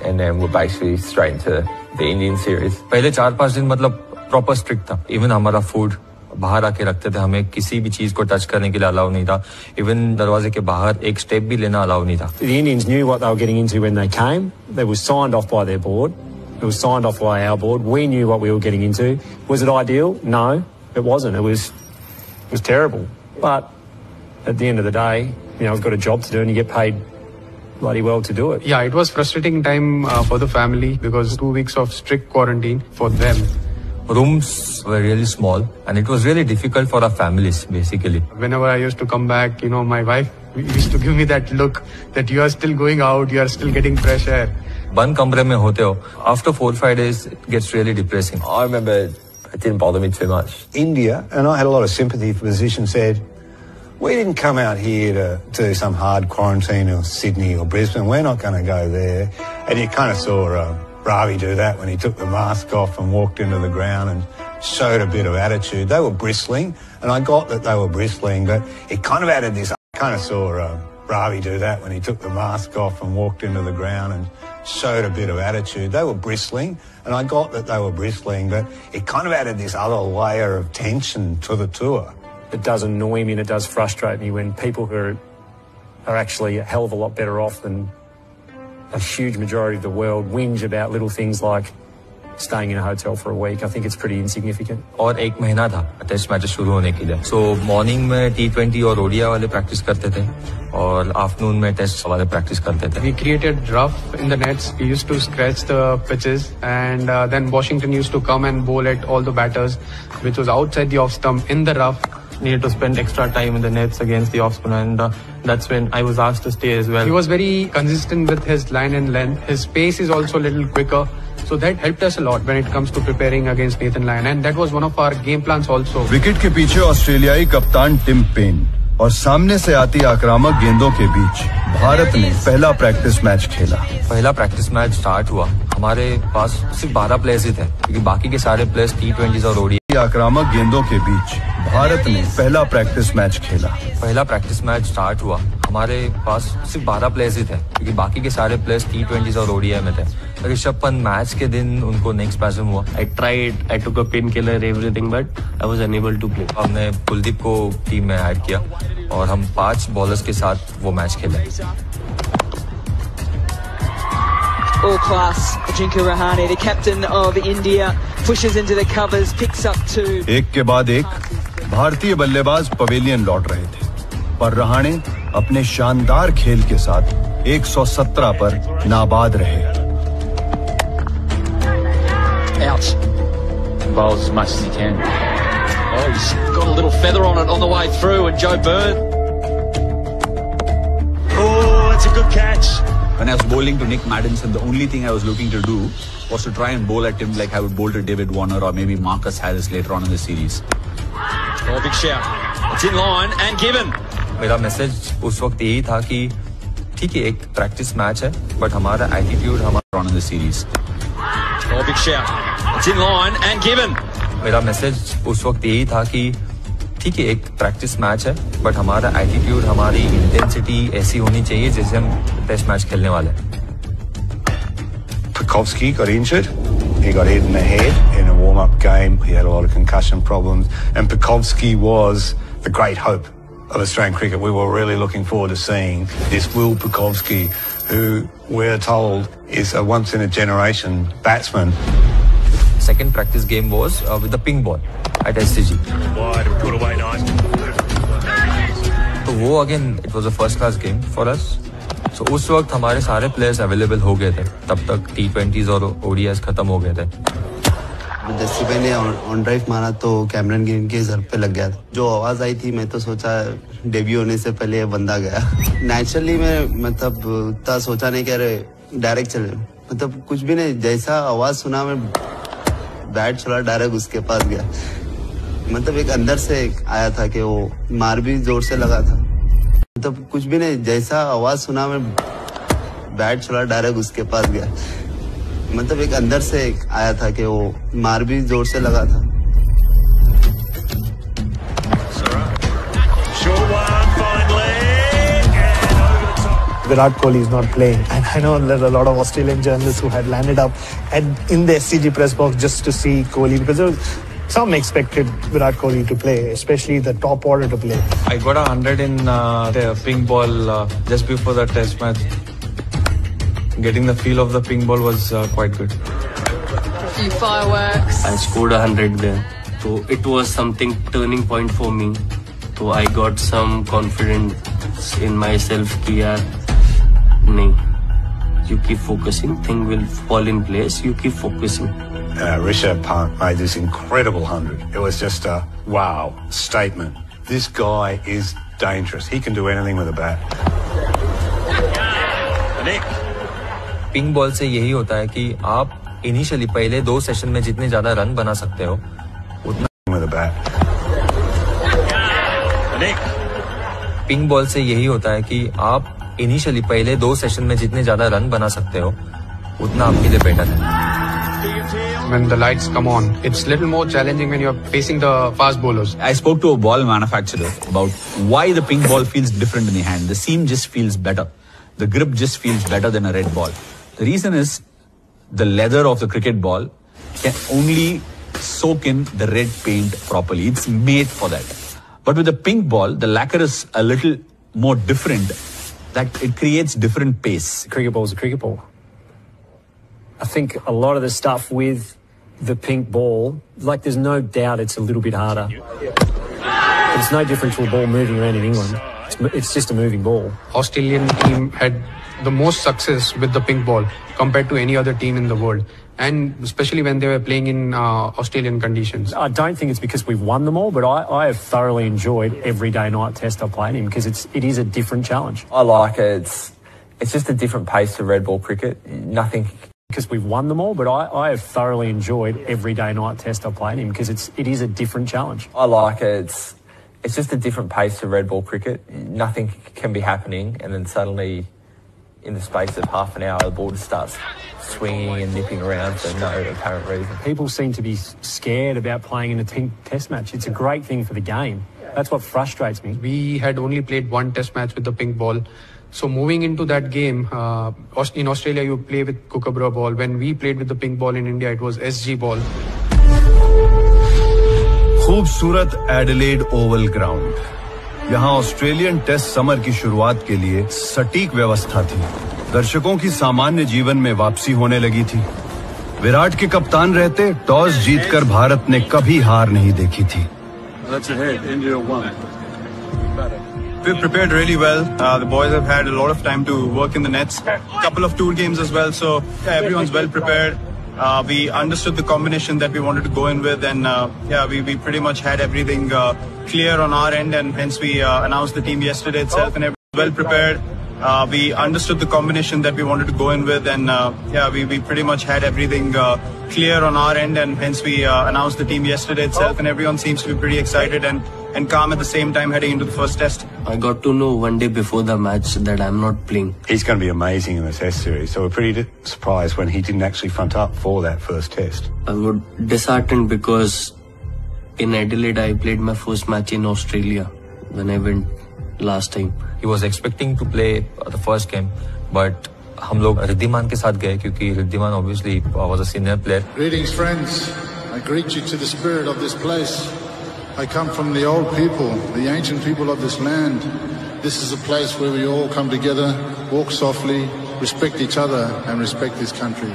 and then we're basically straight into the Indian series. पहले 4-5 दिन मतलब प्रॉपर स्ट्रिक्ट था. इवन हमारा फूड बाहर आके रखते थे, हमें किसी भी चीज को टच करने के लिए अलाउ नहीं था. इवन दरवाजे के बाहर एक स्टेप भी लेना अलाउ नहीं था. The Indians knew what they were getting into when they came. They were signed off by their board. It was signed off by our board. We knew what we were getting into. Was it ideal? No, it wasn't. It was terrible. But at the end of the day, I've got a job to do and you get paid bloody well to do it. Yeah, it was frustrating time for the family because 2 weeks of strict quarantine for them. Rooms were really small and it was really difficult for our families basically. Whenever I used to come back, my wife used to give me that look that you are still going out, you are still getting fresh air. बंद कमरे में होते हो. After 4-5 days, it gets really depressing. I remember it didn't bother me too much. India, and I had a lot of sympathy for the position, said, we didn't come out here to do some hard quarantine or Sydney or Brisbane. We're not going to go there. And you kind of saw Ravi do that when he took the mask off and walked into the ground and showed a bit of attitude. They were bristling, and I got that they were bristling, but it kind of added this. I kind of saw Ravi do that when he took the mask off and walked into the ground and showed a bit of attitude. They were bristling, and I got that they were bristling, but it kind of added this other layer of tension to the tour. It does annoy me and it does frustrate me when people who are actually a hell of a lot better off than a huge majority of the world whinge about little things like staying in a hotel for a week. I think it's pretty insignificant. और 1 महीना था test matches शुरू होने के लिए. So morning में T20 और ODI वाले प्रैक्टिस करते थे और आफ्टरनून में टेस्ट वाले प्रैक्टिस करते थे. We created rough in the nets. We used to scratch the pitches, and then Washington used to come and bowl at all the batters, which was outside the off stump in the rough. Needed to spend extra time in the nets against the off spinner, and that's when I was asked to stay as well. He was very consistent with his line and length. His pace is also a little quicker, so that helped us a lot when it comes to preparing against Nathan Lyon, and that was one of our game plans also. Wicket के पीछे ऑस्ट्रेलियाई कप्तान Tim Paine और सामने से आती आक्रामक गेंदों के बीच भारत ने पहला प्रैक्टिस मैच खेला. पहला प्रैक्टिस मैच स्टार्ट हुआ, हमारे पास सिर्फ 12 प्लेयर्स ही थे क्योंकि बाकी के सारे प्लेयर्स T20s और ODI. आक्रामक गेंदों के बीच भारत ने पहला प्रैक्टिस मैच खेला. पहला प्रैक्टिस मैच स्टार्ट हुआ, हमारे पास सिर्फ 12 प्लेयर्स ही थे क्योंकि बाकी के सारे प्लेयर्स T20s और ODI में थे. ऋषभ पंत मैच के दिन उनको नेक स्पैज़म हुआ. I took a painkiller everything, but I was unable to play. हमने कुलदीप को टीम में ऐड किया और हम 5 बॉलर्स के साथ वो मैच खेले. All class, Ajinkya Rahane, the captain of India, pushes into the covers, picks up 2. एक के बाद एक भारतीय बल्लेबाज पवेलियन लौट रहे थे, पर रहाणे अपने शानदार खेल के साथ 117 पर नाबाद रहे. Out. Bowls as much as he can. Oh, he's got a little feather on it on the way through, and Joe Byrne. Oh, it's a good catch. When I was bowling to Nick Maddinson, the only thing I was looking to do was to try and bowl at him like I would bowl to David Warner or maybe Marcus Harris later on in the series. Oh, big shout. It's in line and given. मेरा message उस वक्त यही था कि ठीक है एक practice match है, बट हमारा एटीट्यूड हमारा on in the series. Oh, big shout. It's in line and given. मेरा मैसेज उस वक्त यही था कि ठीक है एक प्रैक्टिस मैच है, बट हमारा एटीट्यूड हमारी इंटेंसिटी ऐसी होनी चाहिए जैसे हम टेस्ट मैच खेलने वाले हैं. Pucovski got injured. He got hit in the head in a warm-up game. He had a lot of concussion problems, and Pucovski was the great hope of Australian cricket. We were really looking forward to seeing this Will Pucovski, who we're told is a once-in-a-generation batsman. Second practice game was with the ping ball at SCG. Wide, put away nice. तो वो again it was a first class game for us. So उस वक्त हमारे सारे players available हो गए थे. तब तक T20s और ODIs खत्म हो गए थे. जैसे मैंने ऑन ड्राइव मारा तो कैमरन ग्रीन के सर पे लग गया. जो आवाज आई थी मैं तो सोचा डेब्यू होने से पहले बंदा गया. नेचुरली मैं मतलब इतना सोचा नहीं, कह रहे डायरेक्ट चले, मतलब कुछ भी नहीं. जैसा आवाज सुना मैं बैट चला डायरेक्ट उसके पास गया. मतलब एक अंदर से आया था कि वो मार भी जोर से लगा था. मतलब कुछ भी नहीं, जैसा आवाज सुना मैं बैट चला डायरेक्ट उसके पास गया. मतलब एक अंदर से आया था कि वो मार भी जोर से लगा था. Virat Kohli is not playing. And I know there are a lot of Australian journalists who had landed up in the SCG press box just to see Kohli, because some expected Virat Kohli to play, especially the top order to play. I got 100 in the pink ball just before the test match. Getting the feel of the pink ball was quite good. A few fireworks. I scored 100 there. So it was something turning point for me. So I got some confidence in myself कि यार नहीं, you keep focusing, thing will fall in place, you keep focusing. Rishabh Pant made this incredible 100. It was just a wow statement. This guy is dangerous. He can do anything with a bat. Pink ball से यही होता है कि आप initially पहले 2 session में जितने ज्यादा रन बना सकते हो उतना with a bat. Pink ball से यही होता है कि आप इनिशियली पहले 2 सेशन में जितने ज्यादा रन बना सकते हो उतना आपके लिए बेटर है. When the lights come on, it's little more challenging when you're facing the fast bowlers. I spoke to a ball manufacturer about why the pink ball feels different in the hand. The seam just feels better. The grip just feels better than a red ball. The reason is the leather of the cricket ball can only soak in the red paint properly. It's made for that. But with the pink ball, the lacquer is a little more different. That it creates different pace. Cricket ball is a cricket ball. I think a lot of the stuff with the pink ball, like there's no doubt it's a little bit harder. It's no different to a ball moving around in England. It's just a moving ball. Australian team had the most success with the pink ball compared to any other team in the world, and especially when they were playing in Australian conditions. I don't think it's because we've won them all, but I have thoroughly enjoyed every day night test I played in because it is a different challenge. I like it. It's just a different pace to red ball cricket. Nothing. Because we've won them all, but I have thoroughly enjoyed every day night test I played in because it is a different challenge. I like it. It's just a different pace to red ball cricket. Nothing can be happening, and then suddenly, in the space of half an hour, the ball just starts swinging and nipping around for no apparent reason. People seem to be scared about playing in a team test match. It's a great thing for the game. That's what frustrates me. We had only played 1 test match with the pink ball. So moving into that game, in Australia you play with Kookaburra ball. When we played with the pink ball in India, it was SG ball. खूबसूरत Adelaide Oval ground. यहाँ Australian test summer की शुरुआत के लिए सटीक व्यवस्था थी. दर्शकों की सामान्य जीवन में वापसी होने लगी थी. विराट के कप्तान रहते टॉस जीतकर भारत ने कभी हार नहीं देखी थी. We've prepared really well. The boys have had a lot of time to work in the nets. Couple of tour games as well, so everyone's well prepared. We understood the combination that we wanted to go in with, and we pretty much had everything clear on our end, and hence we announced the team yesterday itself, and everyone's well prepared. We understood the combination that we wanted to go in with, and we pretty much had everything clear on our end, and hence we announced the team yesterday itself, and everyone seems to be pretty excited and calm at the same time heading into the first test. I got to know 1 day before the match that I'm not playing. He's going to be amazing in the test series, so we're pretty surprised when he didn't actually front up for that first test. I was disheartened because in Adelaide I played my first match in Australia when I went last time. He was expecting to play the first game, but हम लोग रिद्धिमान के साथ गए क्योंकि Riddhiman obviously was a senior player. Greetings, friends. I greet you to the spirit of this place. I come from the old people, the ancient people of this land. This is a place where we all come together, walk softly, respect each other and respect this country.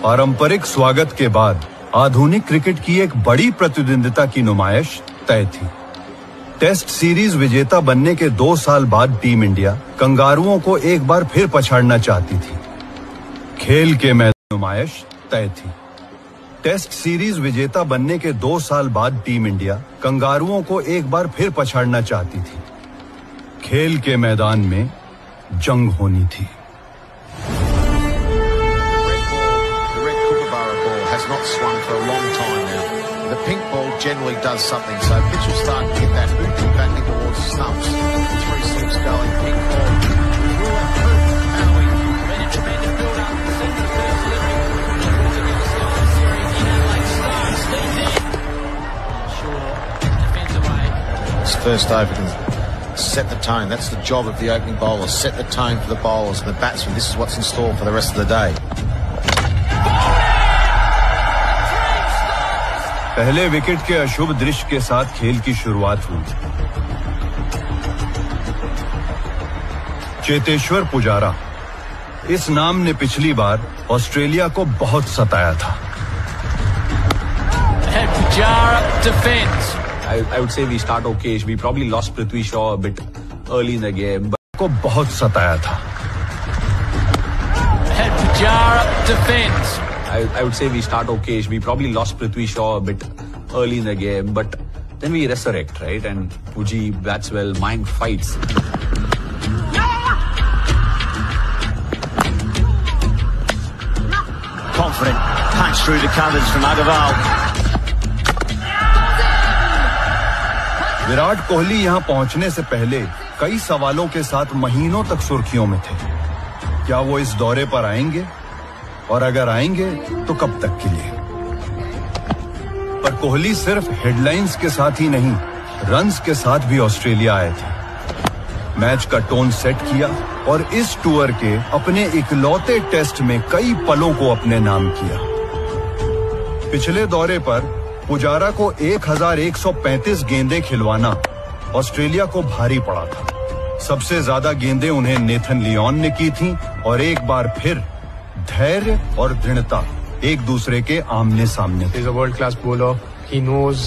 पारंपरिक स्वागत के बाद आधुनिक cricket की एक बड़ी प्रतिद्वंदिता की नुमाइश तय थी. टेस्ट सीरीज विजेता बनने के 2 साल बाद टीम इंडिया कंगारुओं को एक बार फिर पछाड़ना चाहती थी. खेल के मैदान नुमाइश तय थी. टेस्ट सीरीज विजेता बनने के 2 साल बाद टीम इंडिया कंगारुओं को एक बार फिर पछाड़ना चाहती थी. खेल के मैदान में जंग होनी थी. Has not swung for a long time now. The pink ball generally does something, so Mitchell starting to get that movement back in towards stumps. 3 slips going, pink ball. first over can set the tone. That's the job of the opening bowler. Set the tone for the bowlers and the batsmen. This is what's in store for the rest of the day. पहले wicket के अशुभ दृश्य के साथ खेल की शुरुआत हुई। चेतेश्वर पुजारा, इस नाम ने पिछली बार ऑस्ट्रेलिया को बहुत सताया था। Pujara defends. I would say we start okay. We probably lost Prithvi Shaw a bit early in the game, but को बहुत सताया था। Pujara defends. I would say we start okay. We probably lost Prithvi Shaw a bit early in the game, but then we resurrect, right? And Puji bats well, Mayank fights. Confident punch through the covers from Agarwal. Virat Kohli यहां पहुंचने से पहले कई सवालों के साथ महीनों तक सुर्खियों में थे। क्या वो इस दौरे पर आएंगे? और अगर आएंगे तो कब तक के लिए? पर कोहली सिर्फ हेडलाइंस के साथ ही नहीं, रन्स के साथ भी ऑस्ट्रेलिया आए थे। मैच का टोन सेट किया और इस टूर के अपने इकलौते टेस्ट में कई पलों को अपने नाम किया। पिछले दौरे पर पुजारा को 1135 गेंदें खिलवाना ऑस्ट्रेलिया को भारी पड़ा था। सबसे ज्यादा गेंदें उन्हें नेथन लियोन ने की थीं और एक बार फिर धैर्य और दृढ़ता एक दूसरे के आमने सामने। He's a world-class bowler. He knows